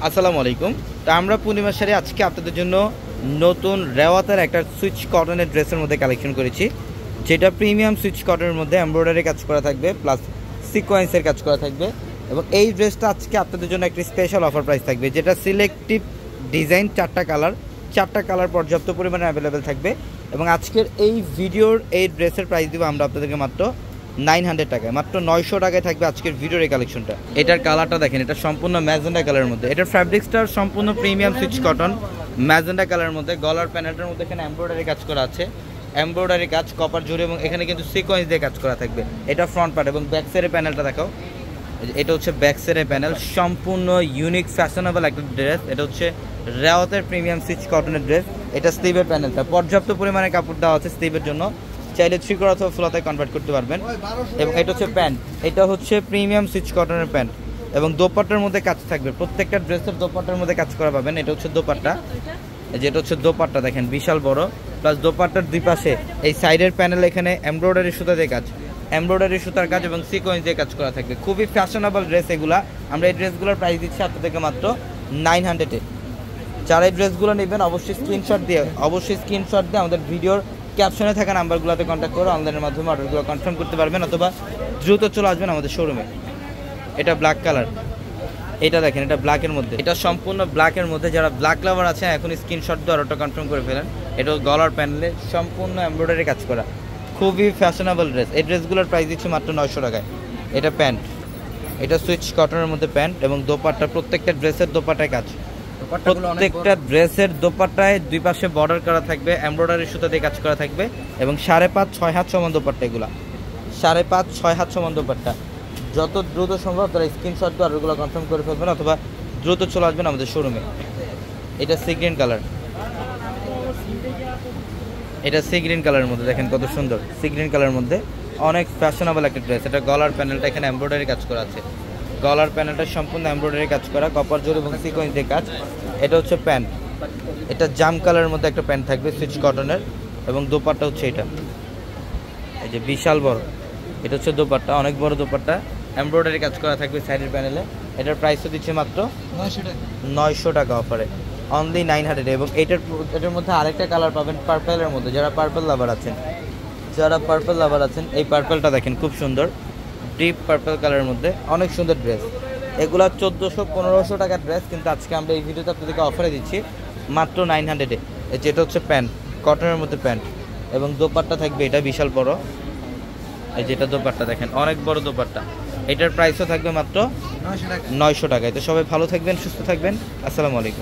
আসসালামু আলাইকুম। তো আমরা পূর্ণিমা শাড়ি আজকে আপনাদের জন্য নতুন রেওয়াতের একটা সুইচ কটনের ড্রেসের মধ্যে কালেকশন করেছি, যেটা প্রিমিয়াম সুইচ কটনের মধ্যে এমব্রয়ডারি কাজ করা থাকবে, প্লাস সিকোয়েন্সের কাজ করা থাকবে। এবং এই ড্রেসটা আজকে আপনাদের জন্য একটা স্পেশাল অফার প্রাইস থাকবে, যেটা সিলেক্টিভ ডিজাইন, চারটা কালার পর্যাপ্ত পরিমাণে অ্যাভেলেবেল থাকবে। এবং আজকের এই ভিডিওর এই ড্রেসের প্রাইস দিব আমরা আপনাদেরকে মাত্র 900 টাকায়, মাত্র 900 টাকায় থাকবে আজকের ভিডিওর এই কালেকশনটা। এটার কালারটা দেখেন, এটা সম্পূর্ণ ম্যাজেন্ডা কালারের মধ্যে। এটার ফ্যাব্রিক্সটার সম্পূর্ণ প্রিমিয়াম সুইচ কটন ম্যাজেন্ডা কালারের মধ্যে। গলার প্যানেলটার মধ্যে এখানে এমব্রয়ডারি কাজ করা আছে, এমব্রয়ডারি কাজ কপার জুড়ে, এবং এখানে কিন্তু সিকোয়েন্স দিয়ে কাজ করা থাকবে। এটা ফ্রন্ট পার্ট। এবং ব্যাক সাইডের প্যানেলটা দেখাও, এটা হচ্ছে ব্যাক সাইডের প্যানেল। সম্পূর্ণ ইউনিক ফ্যাশনেবল একটা ড্রেস। এটা হচ্ছে রেওয়াতের প্রিমিয়াম সুইচ কটনের ড্রেস। এটা স্লিভের প্যানেলটা পর্যাপ্ত পরিমাণে কাপড় দেওয়া আছে স্লিভের জন্য, চাইলে 3/4 অথবা ফুলাতে কনভার্ট করতে পারবেন। এবং এটা হচ্ছে প্যান্ট, এটা হচ্ছে প্রিমিয়াম সুইচ কটনের প্যান্ট। এবং দোপাট্টার মধ্যে কাজ থাকবে, প্রত্যেকটা ড্রেসের দোপাট্টার মধ্যে কাজ করা পাবেন। এটা হচ্ছে দোপাট্টা, যেটা হচ্ছে দোপাট্টা দেখেন বিশাল বড়। প্লাস দোপাট্টার দুই পাশে এই সাইডের প্যানেল এখানে এমব্রয়ডারি সুতা দিয়ে কাজ, এমব্রয়ডারি সুতার কাজ এবং সিকোয়েন্স দিয়ে কাজ করা থাকবে। খুবই ফ্যাশনেবল ড্রেস এগুলা। আমরা এই ড্রেসগুলোর প্রাইস দিচ্ছি আপনাদেরকে মাত্র 900-এ। যারা এই ড্রেসগুলো নেবেন অবশ্যই স্ক্রিনশট দিয়ে আমাদের ভিডিওর ক্যাপশনে থাকা নাম্বারগুলোতে কন্ট্যাক্ট করে অনলাইনের মাধ্যমে অর্ডারগুলো কনফার্ম করতে পারবেন, অথবা দ্রুত চলে আসবেন আমাদের শোরুমে। এটা ব্ল্যাক কালার, এটা দেখেন, এটা ব্ল্যাকের মধ্যে, এটা সম্পূর্ণ ব্ল্যাকের মধ্যে। যারা ব্ল্যাক লাভার আছে এখন স্ক্রিনশট দিয়ে অর্ডারটা কনফার্ম করে ফেলেন। এটা গলার প্যানেলে সম্পূর্ণ এমব্রয়ডারি কাজ করা, খুবই ফ্যাশনেবল ড্রেস। এই ড্রেসগুলোর প্রাইস দিচ্ছে মাত্র 900 টাকায়। এটা প্যান্ট, এটা সুইচ কটনের মধ্যে প্যান্ট। এবং দোপাট্টা, প্রত্যেকটা ড্রেসের দোপাট্টায় কাজ, প্রত্যেকটা ড্রেসের দোপাট্টায় দুই পাশে বর্ডার করা থাকবে, এমব্রয়ডারি সুতা দিয়ে কাজ করা থাকবে। এবং 5.5-6 হাত সমান দোপাট্টা, এগুলো 5.5-6 হাত সমান দোপাট্টা। যত দ্রুত সম্ভব তারা স্ক্রিনশট দিয়ে অর্ডারগুলো কনফার্ম করে ফেলবেন, অথবা দ্রুত চলে আসবেন আমাদের শোরুমে। এটা সি গ্রিন কালার, এটা সি গ্রিন কালারের মধ্যে দেখেন কত সুন্দর, সি গ্রিন কালারের মধ্যে অনেক ফ্যাশনেবল একটা ড্রেস। এটা গলার প্যানেলটা এখানে এমব্রয়ডারি কাজ করা আছে, গলার প্যানেলটা সম্পূর্ণ এমব্রয়ডারি কাজ করা, কপার জোর এবং সিকোয়েন্স দিয়ে কাজ। এটা হচ্ছে প্যান্ট, এটা জাম কালারের মধ্যে একটা প্যান্ট থাকবে সুইচ কটনের। এবং দোপাট্টা হচ্ছে এটা, এই যে বিশাল বড়, এটা হচ্ছে দোপাট্টা, অনেক বড় দোপাট্টা, এমব্রয়ডারি কাজ করা থাকবে সাইডের প্যানেলে। এটার প্রাইসও দিচ্ছে মাত্র 900 টাকা অফারে, অনলি 900। এবং এটার মধ্যে আরেকটা কালার পাবেন পার্পেলের মধ্যে। যারা পার্পল লাভার আছেন, এই পার্পলটা দেখেন খুব সুন্দর, ডিপ পার্পল কালারের মধ্যে অনেক সুন্দর ড্রেস। এগুলো 1400-1500 টাকার ড্রেস, কিন্তু আজকে আমরা এই ভিডিওতে আপনাদেরকে অফারে দিচ্ছি মাত্র 900-এ। যেটা হচ্ছে প্যান্ট, কটনের মধ্যে প্যান্ট। এবং দোপাট্টা থাকবে এটা বিশাল বড়, এই যেটা দোপাট্টা দেখেন অনেক বড় দোপাট্টা। এটার প্রাইসও থাকবে মাত্র 900 টাকায়। তো সবাই ভালো থাকবেন, সুস্থ থাকবেন। আসসালামু আলাইকুম।